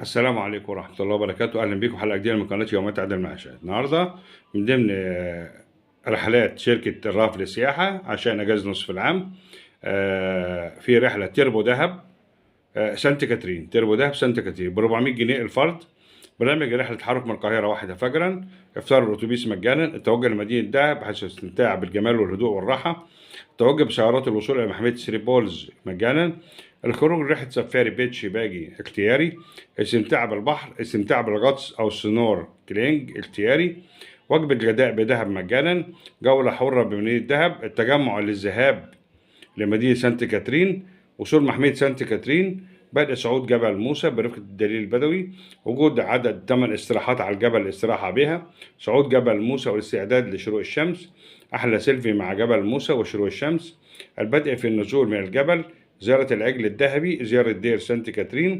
السلام عليكم ورحمة الله وبركاته. أهلا بكم حلقة جديدة من قناة يوميات عدل المعاشات. النهاردة من ضمن رحلات شركة الرافد للسياحة عشان أجازة نصف العام. في رحلة تربو دهب سانت كاترين، تربو دهب سانت كاترين ب 400 جنيه الفرد. برنامج رحلة تحرك من القاهرة 1 فجرا، إفطار الأتوبيس مجانا، التوجه لمدينة دهب حيث الاستمتاع بالجمال والهدوء والراحة، التوجه بسيارات الوصول إلى محمية ثري بولز مجانا، الخروج رحلة سفاري بيتش باجي اختياري، الاستمتاع بالبحر، الاستمتاع بالغطس أو السنور كلينج اختياري، وجبة غداء بدهب مجانا، جولة حرة بمدينة دهب، التجمع للذهاب لمدينة سانت كاترين، وصول محمية سانت كاترين، بدء صعود جبل موسى برفقة الدليل البدوي، وجود عدد 8 استراحات على الجبل الاستراحة بها، صعود جبل موسى والاستعداد لشروق الشمس، أحلى سيلفي مع جبل موسى وشروق الشمس، البدء في النزول من الجبل، زيارة العجل الذهبي، زيارة دير سانت كاترين.